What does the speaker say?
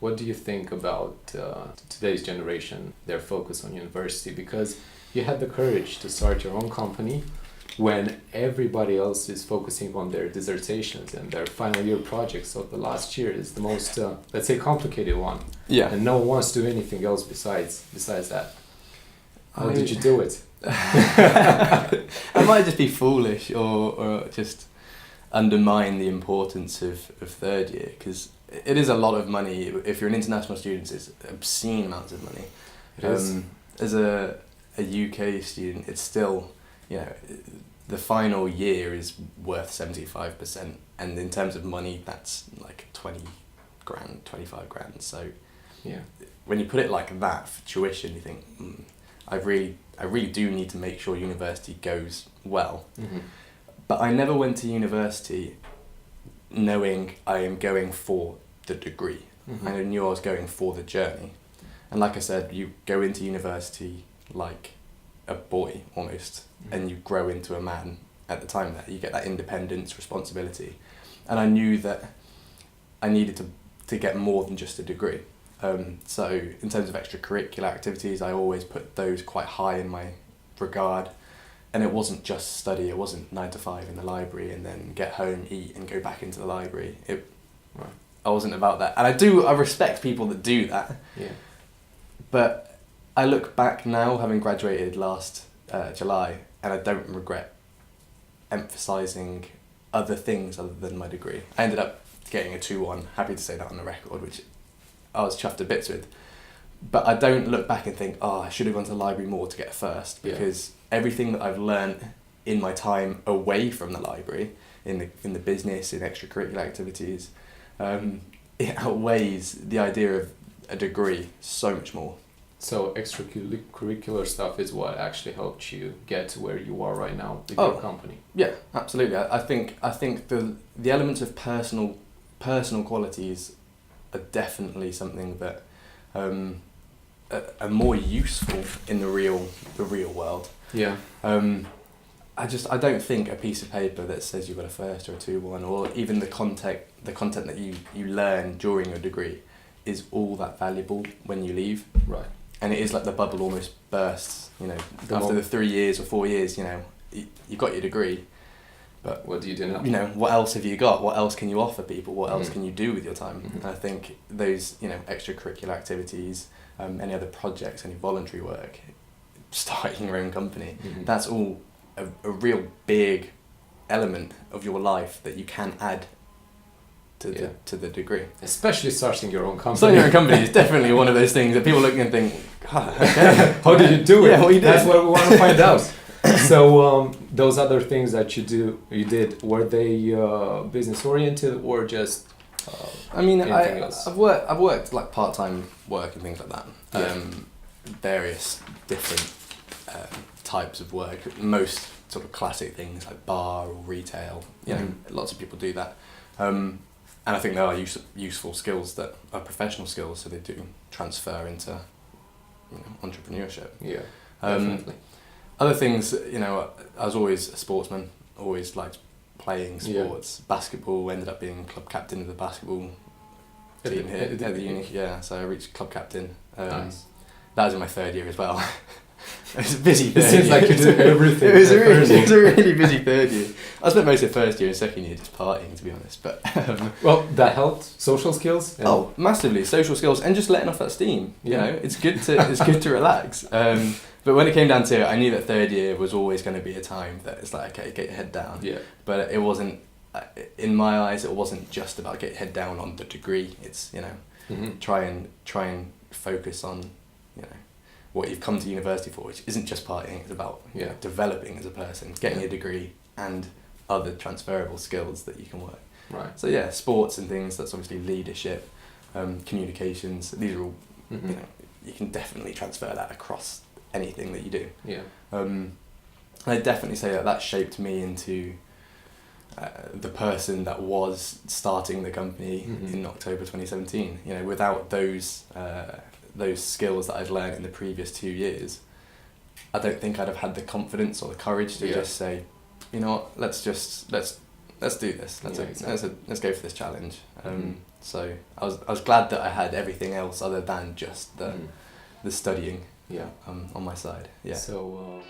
what do you think about today's generation, their focus on university? Because you had the courage to start your own company when everybody else is focusing on their dissertations and their final year projects. So the last year is the most, let's say, complicated one. Yeah. And no one wants to do anything else besides that. How did you do it? I might just be foolish or just undermine the importance of third year, because it is a lot of money. If you're an international student, it's obscene amounts of money. It is. As a UK student, it's still, the final year is worth 75%, and in terms of money, that's like 20 grand, 25 grand. So yeah, when you put it like that for tuition, you think, I really do need to make sure university goes well. Mm-hmm. But I never went to university knowing I am going for the degree. Mm-hmm. I knew I was going for the journey. And like I said, you go into university like a boy almost, mm-hmm. and you grow into a man at the time that you get that independence, responsibility. And I knew that I needed to get more than just a degree. So in terms of extracurricular activities, I always put those quite high in my regard. And it wasn't just study, it wasn't 9 to 5 in the library and then get home, eat and go back into the library. I wasn't about that. And I respect people that do that. Yeah. But I look back now, having graduated last July, and I don't regret emphasising other things other than my degree. I ended up getting a 2-1, happy to say that on the record, which I was chuffed to bits with. But I don't look back and think, I should have gone to the library more to get a first, because everything that I've learnt in my time away from the library, in the business, in extracurricular activities, it outweighs the idea of a degree so much more. So extracurricular stuff is what actually helped you get to where you are right now with your company. Yeah, absolutely. I think the elements of personal qualities are definitely something that are more useful in the real world. Yeah. I don't think a piece of paper that says you've got a first or a 2-1, or even the content that you learn during your degree is all that valuable when you leave. Right. And it is like the bubble almost bursts, after the 3 years or 4 years, you got your degree, but what do you do now? What else have you got? What else can you offer people? What else can you do with your time? Mm-hmm. And I think those, extracurricular activities, any other projects, any voluntary work, starting your own company, that's all a real big element of your life that you can add to the degree. Especially starting your own company. Starting your own company is definitely one of those things that people look and think, okay. How did you do it? Yeah, what you did. That's what we want to find out. So those other things that you did, were they business oriented or just anything else? I've worked like part-time work and things like that. Yeah. Various different types of work. Most sort of classic things like bar or retail. Lots of people do that. And I think there are useful skills that are professional skills, so they do transfer into entrepreneurship. Yeah, definitely. Other things, I was always a sportsman, always liked playing sports. Yeah. Basketball, ended up being club captain of the basketball team here at the uni. Yeah, so I reached club captain. Nice. That was in my third year as well. It was a busy third year. It seems like you did everything. It was a really busy third year. I spent most of the first year and second year just partying, to be honest. But well, that helped. Social skills. Oh, massively. Social skills and just letting off that steam. It's good to relax. But when it came down to it, I knew that third year was always going to be a time that it's like, okay, get your head down. Yeah. But it wasn't. In my eyes, it wasn't just about get your head down on the degree. It's try and focus on what you've come to university for, which isn't just partying. It's about developing as a person, getting a degree and other transferable skills that you can work. Right. So sports and things. That's obviously leadership, communications. These are all you can definitely transfer that across anything that you do. Yeah. I definitely say that shaped me into the person that was starting the company in October 2017. Without those skills that I'd learned in the previous 2 years, I don't think I'd have had the confidence or the courage to just say, let's do this. Let's go for this challenge. So I was glad that I had everything else other than just the Mm. the studying Yeah. on my side. Yeah. So.